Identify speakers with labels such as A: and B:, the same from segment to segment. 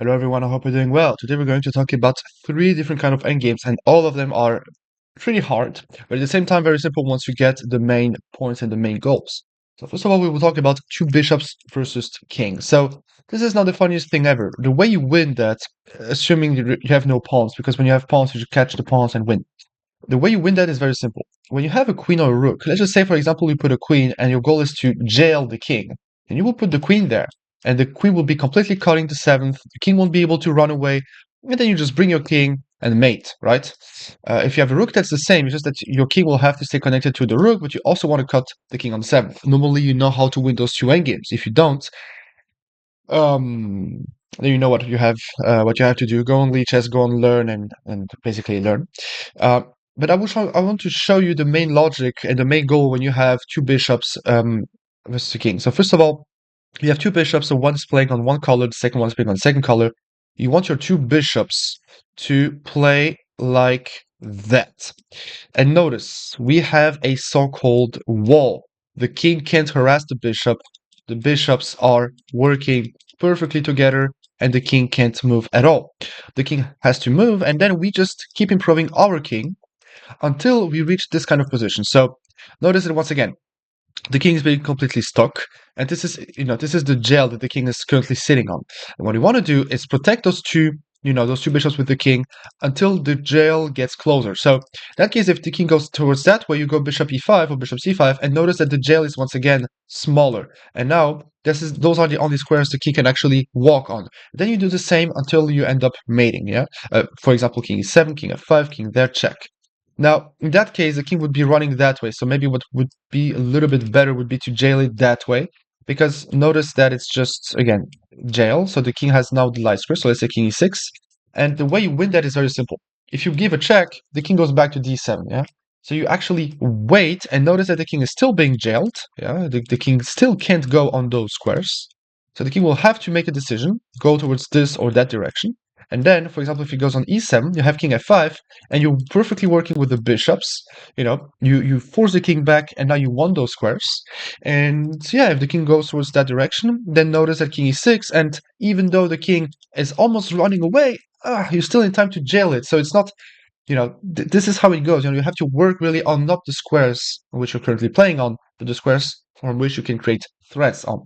A: Hello everyone, I hope you're doing well. Today we're going to talk about three different kind of endgames, and all of them are pretty hard, but at the same time very simple once you get the main points and the main goals. So first of all, we will talk about two bishops versus king. So this is not the funniest thing ever. The way you win that, assuming you have no pawns, because when you have pawns, you just catch the pawns and win. The way you win that is very simple. When you have a queen or a rook, let's just say, for example, you put a queen and your goal is to jail the king, and you will put the queen there, and the queen will be completely cutting the seventh. The king won't be able to run away, and then you just bring your king and mate, right? If you have a rook, that's the same. It's just that your king will have to stay connected to the rook, but you also want to cut the king on the seventh. Normally, you know how to win those two endgames. If you don't, um, then you know what you have. What you have to do: go on Lichess, go on Learn, and basically learn. Uh, but I want to show you the main logic and the main goal when you have two bishops versus a king. So first of all, you have two bishops, so one's playing on one color, the second one's playing on the second color. You want your two bishops to play like that. And notice, we have a so-called wall. The king can't harass the bishop. The bishops are working perfectly together, and the king can't move at all. The king has to move, and then we just keep improving our king until we reach this kind of position. So notice that once again, the king is being completely stuck, and this is the jail that the king is currently sitting on. And what you want to do is protect those two bishops with the king until the jail gets closer. So in that case, if the king goes towards that way, you go bishop e5 or bishop c5, and notice that the jail is once again smaller. And now those are the only squares the king can actually walk on. Then you do the same until you end up mating. Yeah. For example, king e7, king f5, king there, check. Now, in that case, the king would be running that way. So maybe what would be a little bit better would be to jail it that way. Because notice that it's just, again, jail. So the king has now the light square. So let's say king e6. And the way you win that is very simple. If you give a check, the king goes back to d7, yeah? So you actually wait and notice that the king is still being jailed. Yeah, the king still can't go on those squares. So the king will have to make a decision, go towards this or that direction. And then, for example, if he goes on e7, you have king f5, and you're perfectly working with the bishops. You force the king back, and now you won those squares. And yeah, if the king goes towards that direction, then notice that king e6, and even though the king is almost running away, you're still in time to jail it. So it's not, this is how it goes. You have to work really on not the squares which you're currently playing on, but the squares from which you can create threats on.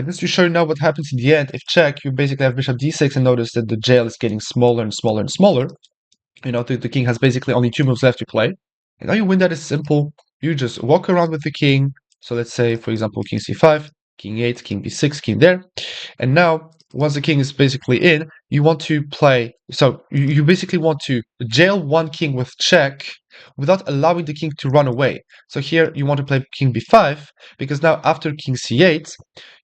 A: Just to show you now what happens in the end, if check, you basically have bishop d6 and notice that the jail is getting smaller and smaller and smaller. The king has basically only two moves left to play. And now you win that is simple. You just walk around with the king. So let's say, for example, king c5, king 8, king b6, king there. And now, once the king is basically in, you want to play. So you basically want to jail one king with check without allowing the king to run away. So here you want to play king b5 because now after king c8,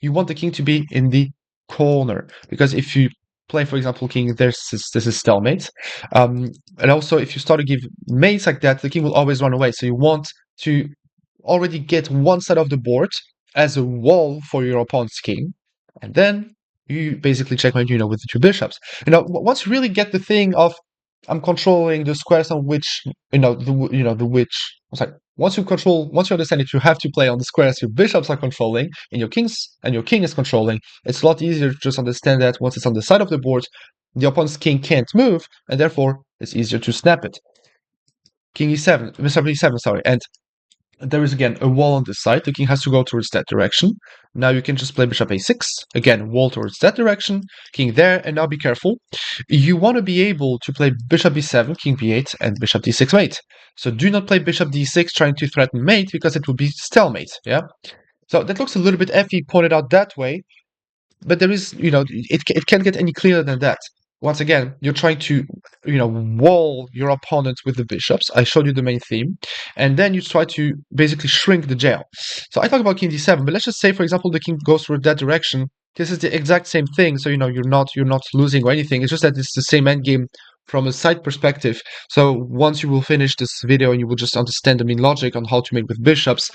A: you want the king to be in the corner. Because if you play, for example, king, this is stalemate. And also, if you start to give mates like that, the king will always run away. So you want to already get one side of the board as a wall for your opponent's king, and then you basically checkmate, with the two bishops. Once you really get the thing of I'm controlling the squares on which, once you understand that you have to play on the squares your bishops are controlling and your king is controlling, it's a lot easier to just understand that once it's on the side of the board, the opponent's king can't move, and therefore it's easier to snap it. King e7, bishop e7, sorry, and there is again a wall on this side. The king has to go towards that direction. Now you can just play bishop a6. Again, wall towards that direction. King there, and now be careful. You want to be able to play bishop b7, king b8, and bishop d6 mate. So do not play bishop d6 trying to threaten mate because it will be stalemate. Yeah. So that looks a little bit iffy pointed out that way, but there is, it can't get any clearer than that. Once again, you're trying to, wall your opponent with the bishops. I showed you the main theme. And then you try to basically shrink the jail. So I talk about king d7, but let's just say, for example, the king goes toward that direction. This is the exact same thing. So, you're not losing or anything. It's just that it's the same endgame from a side perspective. So once you will finish this video and you will just understand the main logic on how to mate with bishops,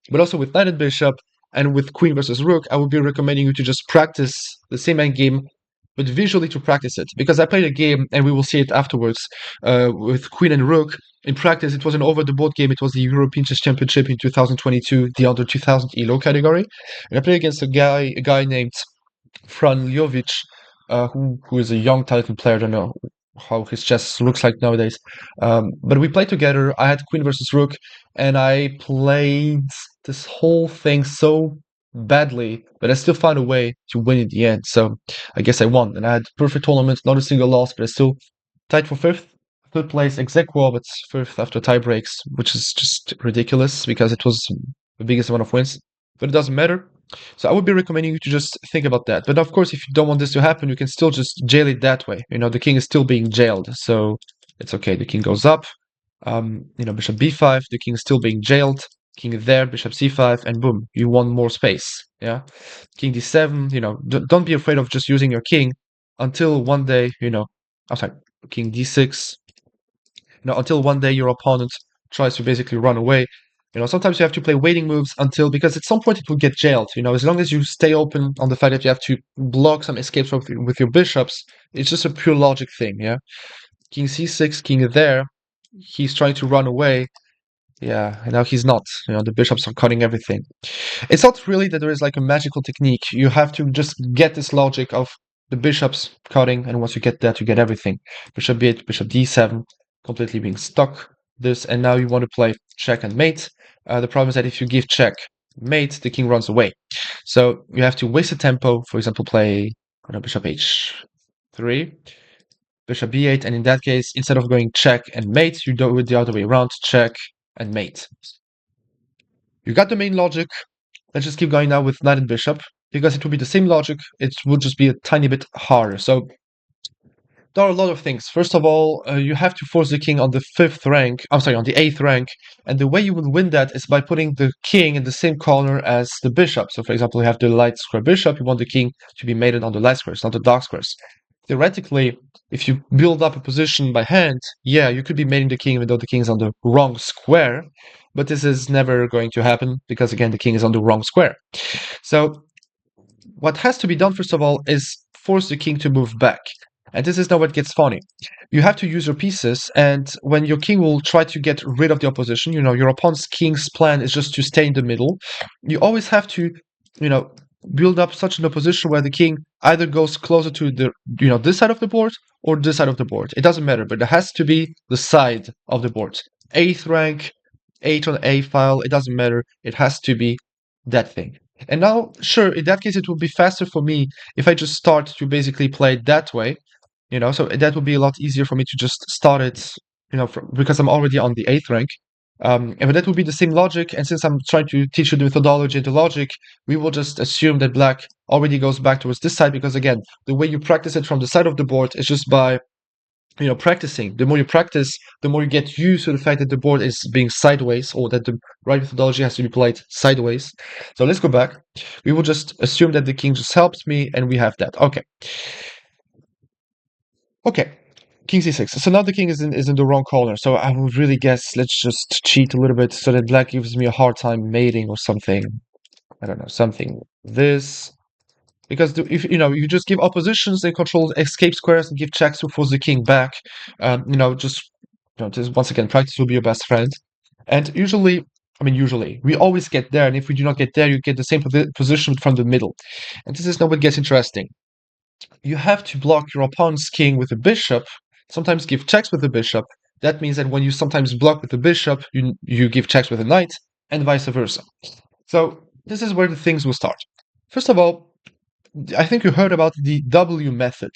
A: but also with knight and bishop, and with queen versus rook, I would be recommending you to just practice the same endgame, but visually to practice it. Because I played a game, and we will see it afterwards, with queen and rook. In practice, it was an over-the-board game. It was the European Chess Championship in 2022, the under 2000 ELO category. And I played against a guy named Fran Ljovic, who is a young talented player. I don't know how his chess looks like nowadays. But we played together. I had queen versus rook, and I played this whole thing so badly, but I still found a way to win in the end. So I guess I won, and I had perfect tournament, not a single loss, but I still tied for fifth. Third place, ex aequo, but fifth after tie breaks, which is just ridiculous because it was the biggest amount of wins. But it doesn't matter. So I would be recommending you to just think about that. But of course, if you don't want this to happen, you can still just jail it that way. The king is still being jailed, so it's okay. The king goes up. Bishop b5, the king is still being jailed. King is there, bishop c5, and boom, you won more space. Yeah, king d7. Don't be afraid of just using your king until one day, I'm sorry, king d6. Until one day your opponent tries to basically run away. Sometimes you have to play waiting moves because at some point it will get jailed. As long as you stay open on the fact that you have to block some escapes with your bishops, it's just a pure logic thing, yeah? King c6, king there, he's trying to run away. Yeah, and now he's not. The bishops are cutting everything. It's not really that there is like a magical technique. You have to just get this logic of the bishops cutting, and once you get that, you get everything. Bishop b8, bishop d7, completely being stuck. And now you want to play check and mate. The problem is that if you give check, mate, the king runs away. So you have to waste a tempo. For example, play bishop h3, bishop b8, and in that case, instead of going check and mate, you do it the other way around, check and mate. You got the main logic. Let's just keep going now with knight and bishop, because it would be the same logic, it would just be a tiny bit harder. So there are a lot of things. First of all, you have to force the king on the on the 8th rank, and the way you will win that is by putting the king in the same corner as the bishop. So for example, you have the light square bishop, you want the king to be mated on the light squares, not the dark squares. Theoretically, if you build up a position by hand, yeah, you could be mating the king even though the king is on the wrong square, but this is never going to happen because again, the king is on the wrong square. So what has to be done, first of all, is force the king to move back. And this is now what gets funny. You have to use your pieces, and when your king will try to get rid of the opposition, your opponent's king's plan is just to stay in the middle. You always have to, build up such an opposition where the king either goes closer to this side of the board or this side of the board. It doesn't matter, but it has to be the side of the board. 8th rank, 8 on A file, it doesn't matter. It has to be that thing. And now, sure, in that case, it would be faster for me if I just start to basically play it that way, so that would be a lot easier for me to just start it, because I'm already on the 8th rank. And that would be the same logic, and since I'm trying to teach you the methodology and the logic, we will just assume that black already goes back towards this side, because again, the way you practice it from the side of the board is just by practicing. The more you practice, the more you get used to the fact that the board is being sideways, or that the right methodology has to be played sideways. So let's go back. We will just assume that the king just helps me, and we have that. Okay, king c6. So now the king is in the wrong corner. So I would really guess, let's just cheat a little bit so that black gives me a hard time mating or something. I don't know, something this. Because if you just give oppositions, they control escape squares and give checks to force the king back. Just once again, practice will be your best friend. And usually, we always get there. And if we do not get there, you get the same position from the middle. And this is now what gets interesting. You have to block your opponent's king with a bishop, sometimes give checks with the bishop. That means that when you sometimes block with the bishop, you give checks with a knight, and vice versa. So this is where the things will start. First of all, I think you heard about the W method.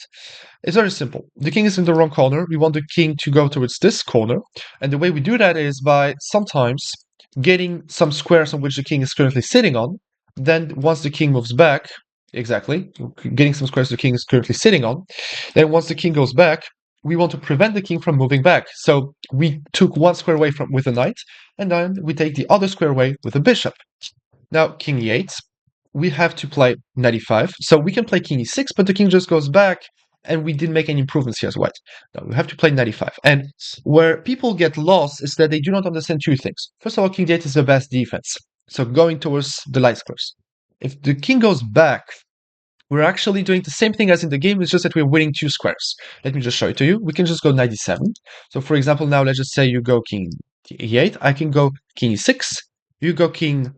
A: It's very simple. The king is in the wrong corner. We want the king to go towards this corner. And the way we do that is by sometimes getting some squares on which the king is currently sitting on. Then once the king moves back, exactly, getting some squares the king is currently sitting on. Then once the king goes back, we want to prevent the king from moving back. So we took one square away with a knight, and then we take the other square away with a bishop. Now, king e8, we have to play knight e5. So we can play king e6, but the king just goes back, and we didn't make any improvements here as white. Now, we have to play knight e5. And where people get lost is that they do not understand two things. First of all, king d8 is the best defense. So going towards the light squares. If the king goes back, we're actually doing the same thing as in the game, it's just that we're winning 2 squares. Let me just show it to you. We can just go knight e7. So for example, now let's just say you go king e8. I can go king e6. You go king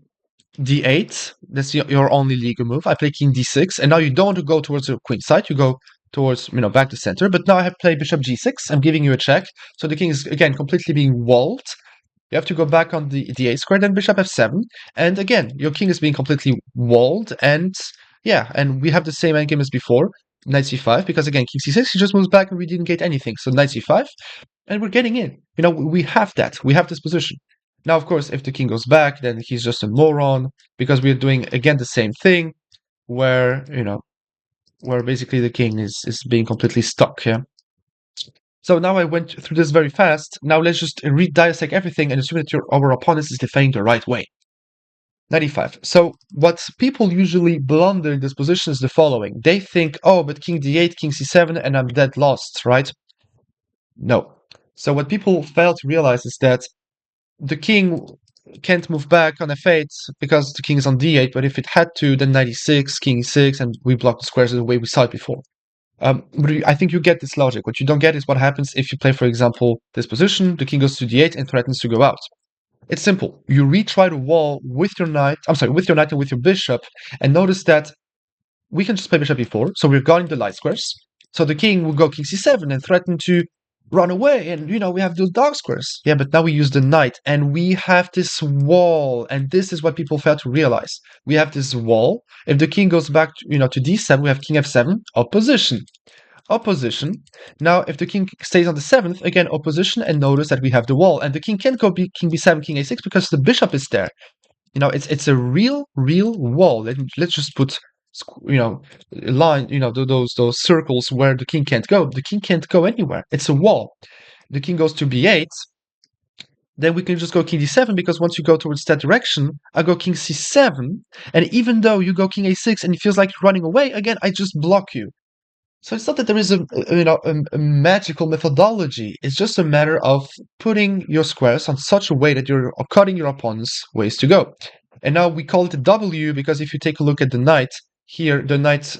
A: d8. That's your only legal move. I play king d6. And now you don't want to go towards the queen side. You go towards, back to center. But now I have played bishop g6. I'm giving you a check. So the king is, again, completely being walled. You have to go back on the d8 square, then bishop f7. And again, your king is being completely walled. And yeah, and we have the same endgame as before, knight c5, because again, king c6, he just moves back and we didn't get anything. So knight c5, and we're getting in. We have that. We have this position. Now, of course, if the king goes back, then he's just a moron, because we're doing, again, the same thing, where, where basically the king is being completely stuck, yeah? So now I went through this very fast. Now let's just re-dissect everything and assume that our opponent is defending the right way. 95. So what people usually blunder in this position is the following. They think, oh, but king d8, king c7, and I'm dead lost, right? No. So what people fail to realize is that the king can't move back on f8 because the king is on d8, but if it had to, then 96, king e6, and we block the squares the way we saw it before. But I think you get this logic. What you don't get is what happens if you play, for example, this position, the king goes to d8 and threatens to go out. It's simple. You retry the wall with your knight, with your knight and with your bishop, and notice that we can just play bishop e4, so we're guarding the light squares. So the king will go king c7 and threaten to run away, and we have those dark squares. Yeah, but now we use the knight, and we have this wall, and this is what people fail to realize. We have this wall. If the king goes back, to d7, we have king f7, opposition. Opposition. Now, if the king stays on the 7th, again, opposition, and notice that we have the wall, and the king can't go king b7, king a6, because the bishop is there. It's a real wall. Let's just put line, those circles where the king can't go. The king can't go anywhere. It's a wall. The king goes to b8, then we can just go king d7, because once you go towards that direction, I go king c7, and even though you go king a6 and it feels like you're running away, again, I just block you. So it's not that there is a magical methodology. It's just a matter of putting your squares on such a way that you're cutting your opponent's ways to go. And now we call it a W because if you take a look at the knight, here the knight,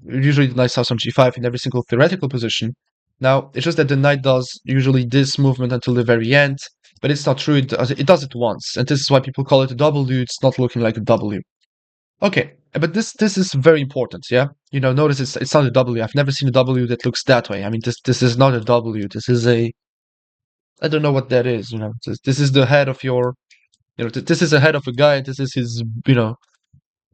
A: usually the knight starts on g5 in every single theoretical position. Now, it's just that the knight does usually this movement until the very end, but it's not true. It does it once, and this is why people call it a W. It's not looking like a W. Okay, but this is very important, yeah? Notice it's not a W. I've never seen a W that looks that way. I mean, this is not a W. This is I don't know what that is, This is the head of your, this is the head of a guy, this is his,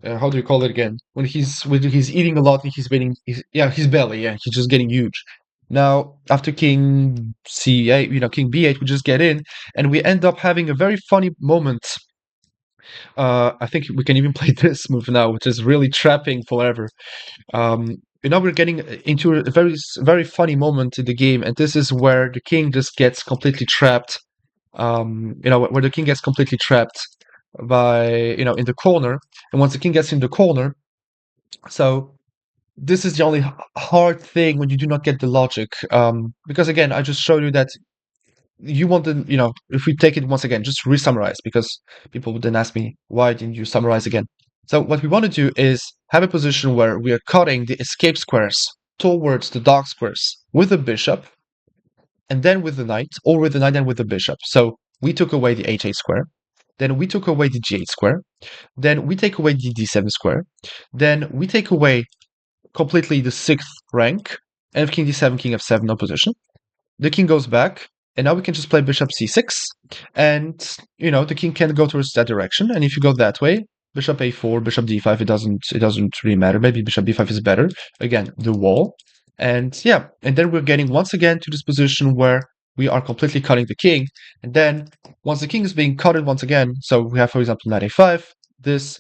A: how do you call it again? When he's eating a lot and his belly, yeah, he's just getting huge. Now, after king c8, king b8, we just get in, and we end up having a very funny moment. I think we can even play this move now, which is really trapping forever. Now we're getting into a very, very funny moment in the game, and this is where the king just gets completely trapped. Where the king gets completely trapped by, in the corner. And once the king gets in the corner, so this is the only hard thing when you do not get the logic. Because again, I just showed you that you want to, if we take it once again, just re-summarize, because people would then ask me, why didn't you summarize again? So what we want to do is have a position where we are cutting the escape squares towards the dark squares with the bishop, and then with the knight, or with the knight and with the bishop. So we took away the h8 square, then we took away the g8 square, then we take away the d7 square, then we take away completely the 6th rank, and king d7, king f7, no position. The king goes back, and now we can just play bishop c6, and, the king can't go towards that direction, and if you go that way, bishop a4, bishop d5, it doesn't really matter. Maybe bishop b5 is better. Again, the wall. And yeah, and then we're getting once again to this position where we are completely cutting the king. And then once the king is being cutted once again, so we have, for example, knight a5, this,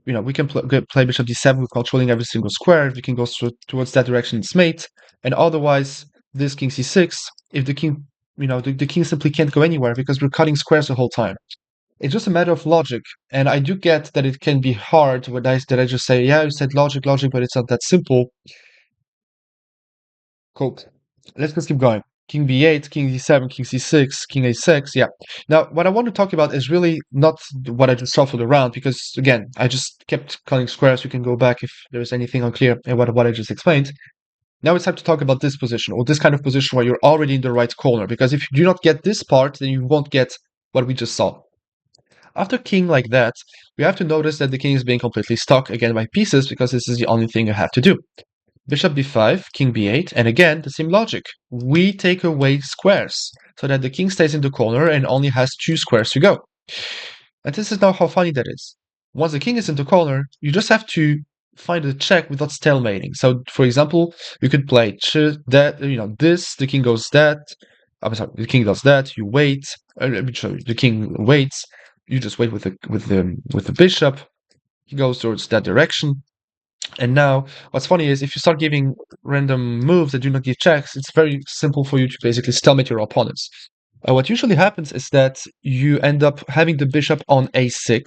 A: we can play bishop d7, we're controlling every single square. If the king goes towards that direction, it's mate. And otherwise, this king c6, if the king, the king simply can't go anywhere because we're cutting squares the whole time. It's just a matter of logic, and I do get that it can be hard when I just say, yeah, you said logic, but it's not that simple. Cool. Let's just keep going. King b8, king d7, king c6, king a6, yeah. Now, what I want to talk about is really not what I just shuffled around, because, again, I just kept cutting squares. You can go back if there's anything unclear in what I just explained. Now it's time to talk about this position, or this kind of position where you're already in the right corner, because if you do not get this part, then you won't get what we just saw. After king like that, we have to notice that the king is being completely stuck again by pieces, because this is the only thing you have to do. bishop b5, king b8, and again, the same logic. We take away squares, so that the king stays in the corner and only has 2 squares to go. And this is now how funny that is. Once the king is in the corner, you just have to find a check without stalemating. So, for example, you could play that, this, the king goes that, I'm sorry, the king does that, you wait, sorry, the king waits, you just wait with the bishop, he goes towards that direction. And now, what's funny is if you start giving random moves that do not give checks, it's very simple for you to basically stalemate your opponents. What usually happens is that you end up having the bishop on a6,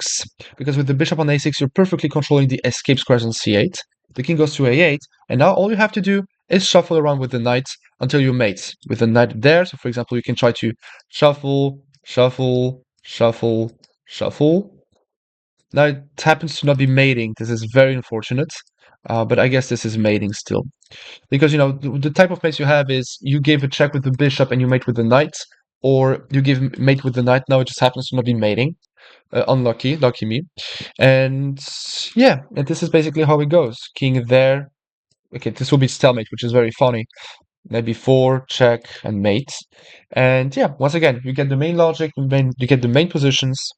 A: because with the bishop on a6, you're perfectly controlling the escape squares on c8. The king goes to a8, and now all you have to do is shuffle around with the knight until you mate with the knight there. So, for example, you can try to shuffle, shuffle, shuffle, shuffle. Now, it happens to not be mating. This is very unfortunate, but I guess this is mating still. Because, the type of mates you have is you give a check with the bishop and you mate with the knight, or you give mate with the knight. Now it just happens to not be mating. Unlucky, lucky me. And yeah, and this is basically how it goes. King there. Okay, this will be stalemate, which is very funny. Maybe 4, check, and mate. And yeah, once again, you get the main logic, you get the main positions,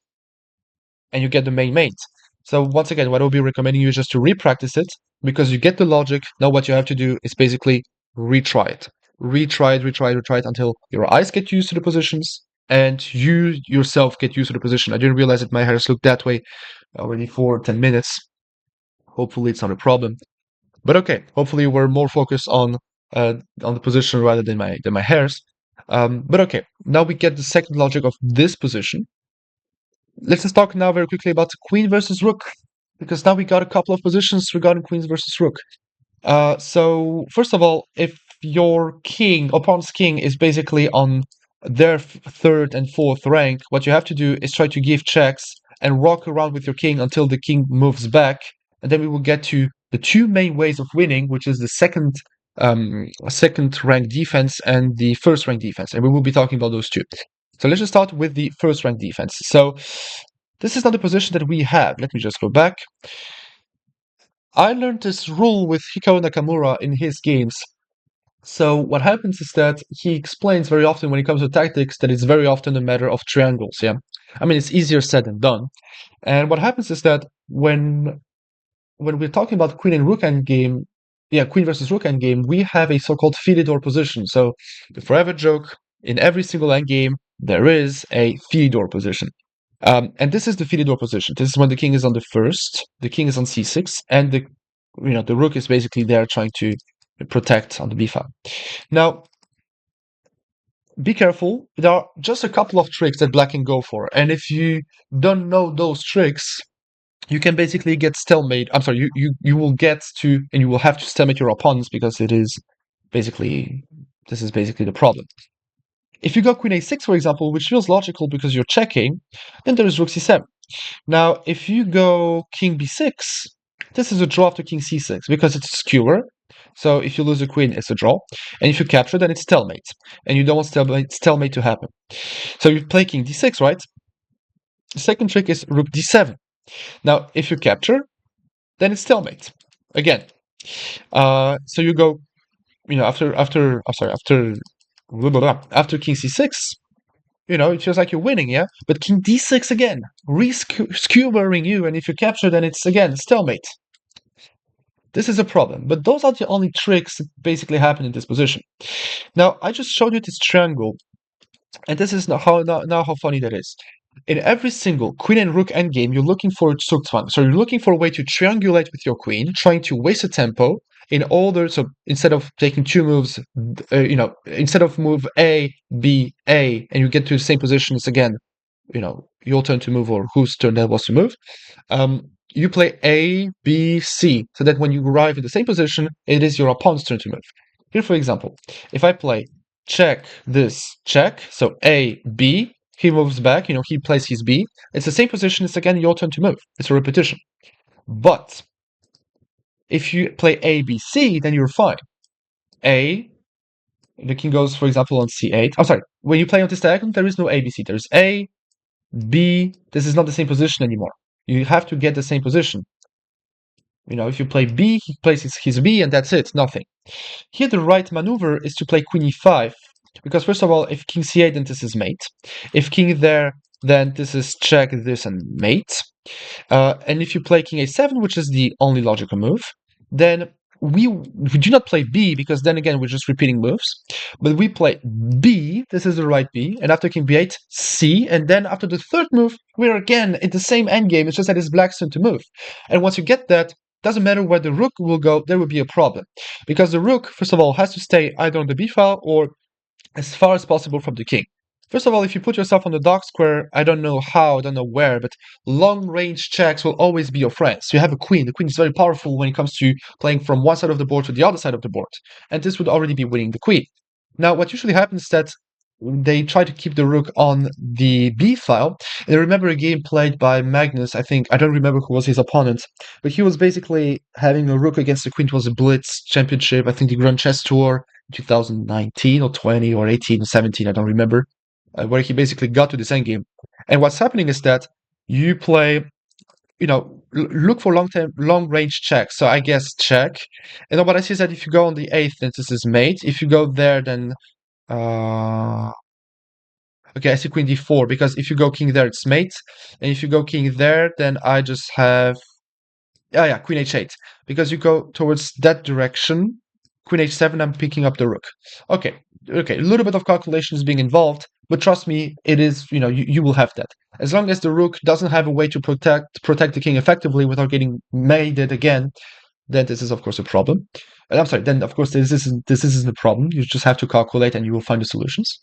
A: and you get the main mate. So once again, what I'll be recommending you is just to repractice it, because you get the logic. Now what you have to do is basically retry it. Retry it until your eyes get used to the positions and you yourself get used to the position. I didn't realize that my hairs looked that way already for 10 minutes. Hopefully it's not a problem. But okay, hopefully we're more focused on the position rather than my hairs. But okay, now we get the second logic of this position. Let's just talk now very quickly about queen versus rook, because now we got a couple of positions regarding queens versus rook. So first of all, if your opponent's king is basically on their third and fourth rank, what you have to do is try to give checks and rock around with your king until the king moves back, and then we will get to the 2 main ways of winning, which is the second rank defense and the first rank defense, and we will be talking about those 2. So let's just start with the first rank defense. So this is not the position that we have. Let me just go back. I learned this rule with Hikaru Nakamura in his games. So what happens is that he explains very often when it comes to tactics that it's very often a matter of triangles, yeah? I mean, it's easier said than done. And what happens is that when we're talking about queen and rook endgame, queen versus rook endgame, we have a so-called FIDE door position. So the forever joke, in every single endgame, there is a FIDE door position. And this is the FIDE door position. This is when the king is on the first, the king is on c6, and the rook is basically there trying to protect on the b file. Now, be careful. There are just a couple of tricks that black can go for, and if you don't know those tricks, you can basically get stalemate. I'm sorry, you will get to, and you will have to stalemate your opponents, because this is basically the problem. If you go queen a6, for example, which feels logical because you're checking, then there is rook c7. Now, if you go king b6, this is a draw after king c6 because it's skewer. So if you lose a queen, it's a draw. And if you capture, then it's stalemate. And you don't want stalemate to happen. So you play king d6, right? The second trick is rook d7. Now, if you capture, then it's stalemate. Again. So you go, after king c6, it feels like you're winning, yeah? But king d6 again, skewering you, and if you capture, then it's again stalemate. This is a problem, but those are the only tricks that basically happen in this position. Now, I just showed you this triangle, and this is now how funny that is. In every single queen and rook endgame, you're looking for Zugzwang. So you're looking for a way to triangulate with your queen, trying to waste a tempo in order. So instead of taking 2 moves, instead of move A, B, A, and you get to the same positions again, your turn to move or whose turn that was to move. You play A, B, C, so that when you arrive in the same position, it is your opponent's turn to move. Here, for example, if I play check, this, check, so A, B, he moves back, he plays his B, it's the same position, it's again your turn to move. It's a repetition. But if you play A, B, C, then you're fine. A, the king goes, for example, on C8. I'm sorry, when you play on this diagonal, there is no A, B, C. There's A, B, this is not the same position anymore. You have to get the same position. if you play b, he plays his b, and that's it, nothing. Here, the right maneuver is to play queen e5, because first of all, if king c8, then this is mate. If king there, then this is check this and mate. And if you play king a7, which is the only logical move, then we do not play b, because then again we're just repeating moves, but we play b, this is the right b, and after king b8, c, and then after the third move, we're again in the same endgame, it's just that it's black's turn to move. And once you get that, doesn't matter where the rook will go, there will be a problem. Because the rook, first of all, has to stay either on the b file or as far as possible from the king. First of all, if you put yourself on the dark square, I don't know how, I don't know where, but long-range checks will always be your friends. You have a queen. The queen is very powerful when it comes to playing from one side of the board to the other side of the board, and this would already be winning the queen. Now, what usually happens is that they try to keep the rook on the b file. And I remember a game played by Magnus, I don't remember who was his opponent, but he was basically having a rook against the queen. It was a Blitz championship, I think the Grand Chess Tour, 2019 or 20 or 18 or 17, I don't remember, where he basically got to this endgame. And what's happening is that you play, look for long range checks. So I guess check. And then what I see is that if you go on the 8th, then this is mate. If you go there, then okay, I see queen d4, because if you go king there, it's mate. And if you go king there, then I just have, yeah, queen h8. Because you go towards that direction, queen h7, I'm picking up the rook. Okay, a little bit of calculation is being involved, but trust me, it is, you will have that. As long as the rook doesn't have a way to protect the king effectively without getting mated again, then this is of course a problem. I'm sorry, then of course this isn't the problem. You just have to calculate and you will find the solutions.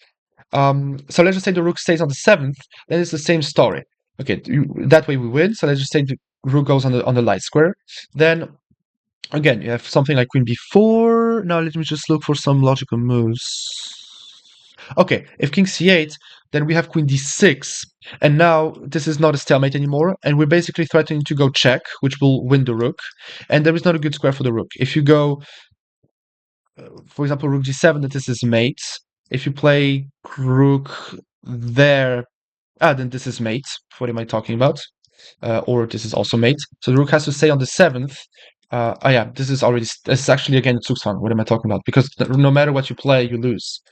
A: So let's just say the rook stays on the 7th, then it's the same story. Okay, that way we win. So let's just say the rook goes on the light square. Then again, you have something like queen b4. Now let me just look for some logical moves. Okay, if king c8, then we have queen d6, and now this is not a stalemate anymore, and we're basically threatening to go check, which will win the rook, and there is not a good square for the rook. If you go, for example, rook g7, that this is mate. If you play rook there, then this is mate. What am I talking about? Or this is also mate. So the rook has to stay on the 7th. Yeah, this is actually again Zugzwang. What am I talking about? Because no matter what you play, you lose.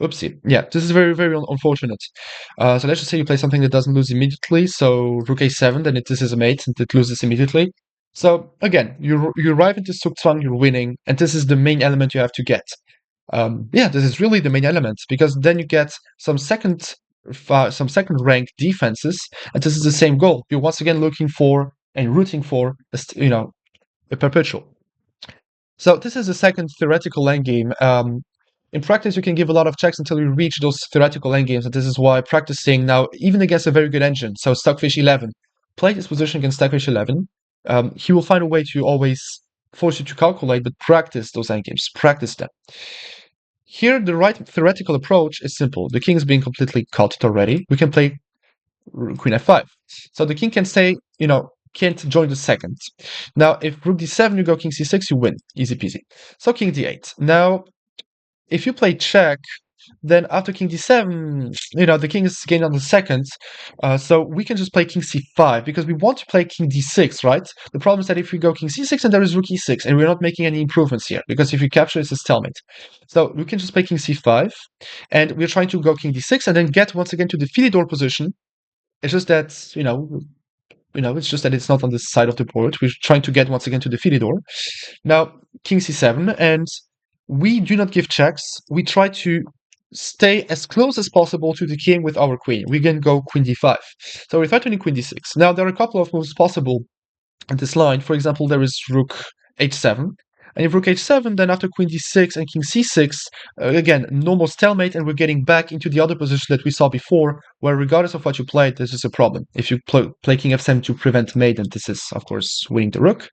A: Oopsie. Yeah, this is very, very unfortunate. So let's just say you play something that doesn't lose immediately. So rook a7, then this is a mate, and it loses immediately. So again, you arrive into Zugzwang, you're winning, and this is the main element you have to get. Yeah, this is really the main element, because then you get some second rank defenses, and this is the same goal. You're once again looking for and rooting for a perpetual. So this is the second theoretical endgame. In practice, you can give a lot of checks until you reach those theoretical endgames, and this is why practicing now, even against a very good engine, so Stockfish 11, play this position against Stockfish 11. He will find a way to always force you to calculate, but practice those endgames, practice them. Here, the right theoretical approach is simple. The king is being completely caught already. We can play queen f5. So the king can stay, can't join the second. Now, if rook d7, you go king c6, you win. Easy peasy. So king d8. Now, if you play check, then after king d7, the king is gained on the second. So we can just play king c5, because we want to play king d6, right? The problem is that if we go king c6, and there is rook e6, and we're not making any improvements here, because if you capture, it's a stalemate. So we can just play king c5, and we're trying to go king d6, and then get once again to the FIDE position. It's just that, it's just that it's not on this side of the board. We're trying to get once again to the FIDE. Now, king c7, and we do not give checks. We try to stay as close as possible to the king with our queen. We can go queen d5. So we're threatening queen d6. Now, there are a couple of moves possible in this line. For example, there is rook h7. And if rook h7, then after queen d6 and king c6, again, normal stalemate, and we're getting back into the other position that we saw before, where regardless of what you played, this is a problem. If you play king f7 to prevent mate, then this is, of course, winning the rook.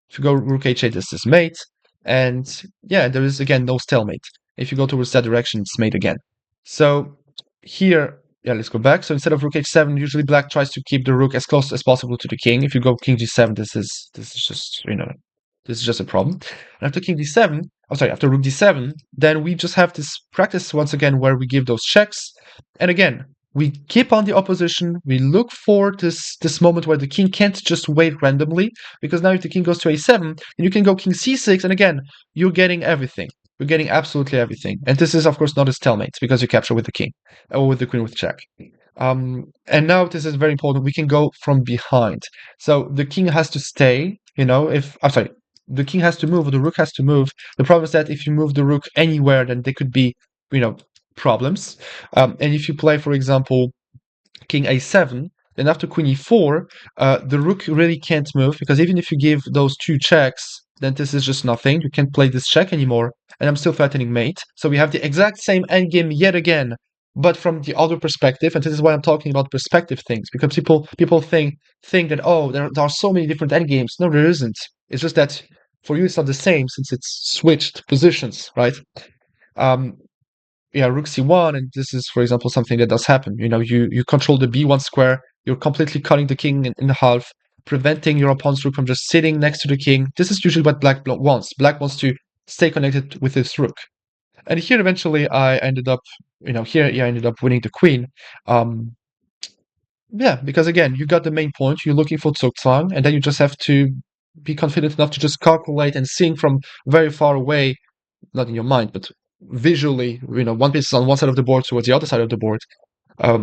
A: If you go rook h8, this is mate. And yeah, there is, again, no stalemate. If you go towards that direction, it's mate again. So here, yeah, let's go back. So instead of rook h7, usually black tries to keep the rook as close as possible to the king. If you go king g7, this is just, this is just a problem. And after king d7, after rook d7, then we just have this practice once again where we give those checks. And again, we keep on the opposition. We look for this moment where the king can't just wait randomly, because now if the king goes to a7, then you can go king c6, and again, you're getting everything. You're getting absolutely everything. And this is, of course, not a stalemate, because you capture with the king, or with the queen with check. And now this is very important. We can go from behind. So the king has to stay, if, I'm sorry, the king has to move, or the rook has to move. The problem is that if you move the rook anywhere, then there could be, you know, problems. And if you play, for example, king a7, then after queen e4, the rook really can't move, because even if you give those two checks, then this is just nothing. You can't play this check anymore, and I'm still threatening mate. So we have the exact same endgame yet again, but from the other perspective. And this is why I'm talking about perspective things, because people think that, oh, there are so many different endgames. No, there isn't. It's just that for you it's not the same, since it's switched positions, right? Um, yeah, rook c1, and this is, for example, something that does happen. You control the b1 square, you're completely cutting the king in half, preventing your opponent's rook from just sitting next to the king. This is usually what black wants. Black wants to stay connected with his rook. And here, eventually, I ended up, I ended up winning the queen. Um, yeah, because again, you got the main point, you're looking for Zugzwang, and then you just have to be confident enough to just calculate and seeing from very far away, not in your mind, but visually, one piece is on one side of the board towards the other side of the board,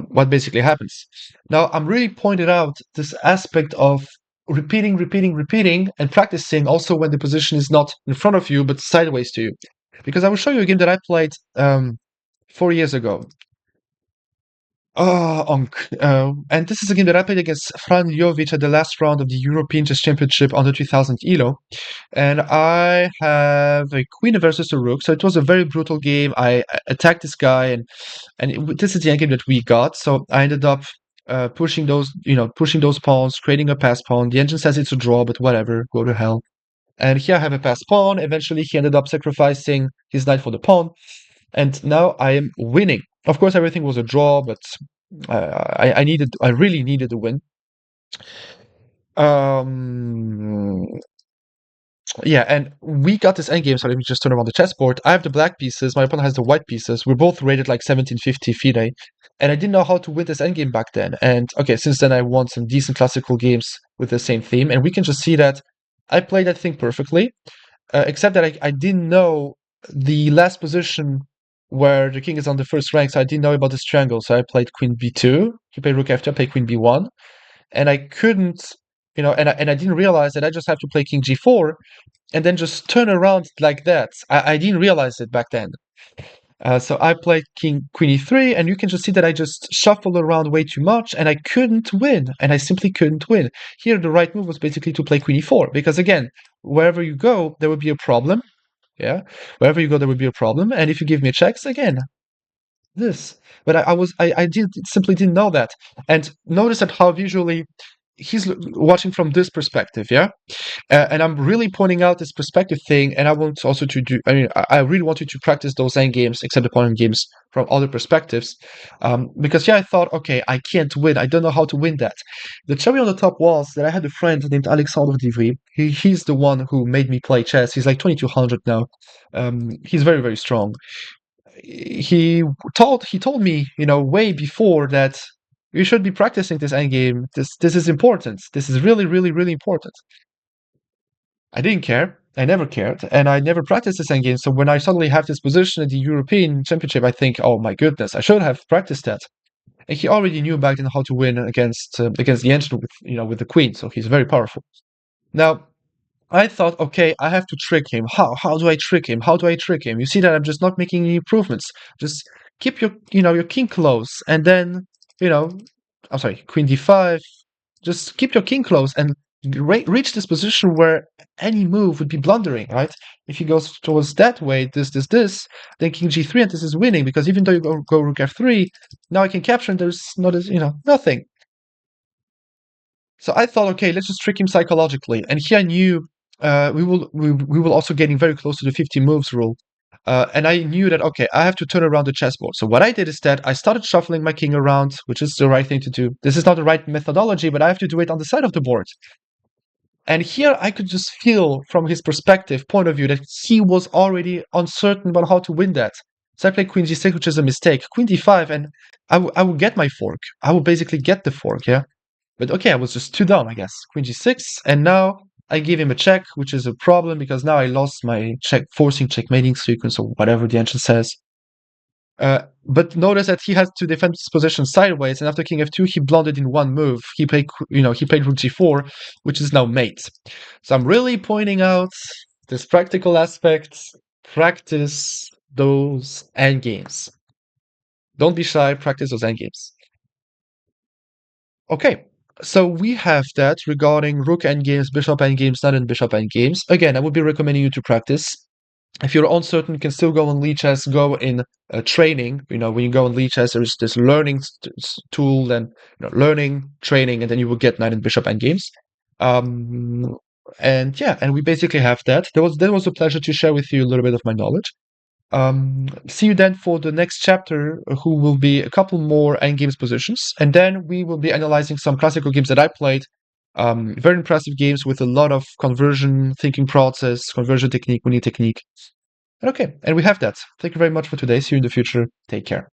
A: what basically happens. Now, I'm really pointed out this aspect of repeating, and practicing also when the position is not in front of you, but sideways to you. Because I will show you a game that I played 4 years ago. And this is a game that I played against Fran Jovic at the last round of the European Chess Championship under 2000 ELO. And I have a queen versus a rook, so it was a very brutal game. I attacked this guy, and this is the endgame that we got. So I ended up pushing those pawns, creating a pass pawn. The engine says it's a draw, but whatever, go to hell. And here I have a pass pawn. Eventually, he ended up sacrificing his knight for the pawn, and now I am winning. Of course, everything was a draw, but I really needed a win. Um, yeah, and we got this endgame, so let me just turn around the chessboard. I have the black pieces, my opponent has the white pieces. We're both rated like 1750 FIDE, and I didn't know how to win this endgame back then. And okay, since then I won some decent classical games with the same theme, and we can just see that I played that thing perfectly, except that I didn't know the last position where the king is on the first rank, so I didn't know about this triangle. So I played queen b2, he played rook f2, I played queen b1, and I couldn't, and I didn't realize that I just have to play king g4 and then just turn around like that. I didn't realize it back then. So I played queen e3, and you can just see that I just shuffled around way too much, and I couldn't win, and I simply couldn't win. Here, the right move was basically to play queen e4, because again, wherever you go, there would be a problem. Yeah, wherever you go, there would be a problem, and if you give me checks, again, this. But I simply didn't know that. And notice that how visually he's watching from this perspective, yeah? And I'm really pointing out this perspective thing, and I want also to do, I really want you to practice those end games, except opponent games, from other perspectives. Because, yeah, I thought, okay, I can't win. I don't know how to win that. The cherry on the top was that I had a friend named Alexandre Divry. He's the one who made me play chess. He's like 2200 now. He's very, very strong. He told me, way before that you should be practicing this endgame. This is important. This is really, really, really important. I didn't care. I never cared, and I never practiced this endgame. So when I suddenly have this position at the European Championship, I think, oh my goodness, I should have practiced that. And he already knew back then how to win against the engine with the queen. So he's very powerful. Now, I thought, okay, I have to trick him. How do I trick him? How do I trick him? You see that I'm just not making any improvements. Just keep your king close, and then, I'm sorry, queen d5. Just keep your king close and reach this position where any move would be blundering, right? If he goes towards that way, this, then king g3, and this is winning, because even though you go rook f3, now I can capture, and there's not nothing. So I thought, okay, let's just trick him psychologically. And here I knew we will also getting very close to the 50 moves rule. And I knew that, okay, I have to turn around the chessboard. So what I did is that I started shuffling my king around, which is the right thing to do. This is not the right methodology, but I have to do it on the side of the board. And here I could just feel from his perspective, point of view, that he was already uncertain about how to win that. So I play queen g6, which is a mistake. Queen d5, and I will get my fork. I will basically get the fork, yeah? But okay, I was just too dumb, I guess. Queen g6, and now I give him a check, which is a problem because now I lost my check, forcing checkmating sequence or whatever the ancient says. But notice that he has to defend his position sideways, and after king f2, he blundered in one move. He played rook g4, which is now mate. So I'm really pointing out this practical aspect. Practice those endgames. Don't be shy. Practice those endgames. Okay, so we have that regarding rook endgames, bishop endgames, knight and bishop endgames. Again, I would be recommending you to practice. If you're uncertain, you can still go on chess, go in training. When you go on chess, there's this learning tool, and learning, training, and then you will get knight and bishop endgames. And yeah, and we basically have that. That was a pleasure to share with you a little bit of my knowledge. See you then for the next chapter, who will be a couple more endgames positions, and then we will be analyzing some classical games that I played. Very impressive games with a lot of conversion thinking process, conversion technique, winning technique. Okay, and we have that. Thank you very much for today. See you in the future. Take care.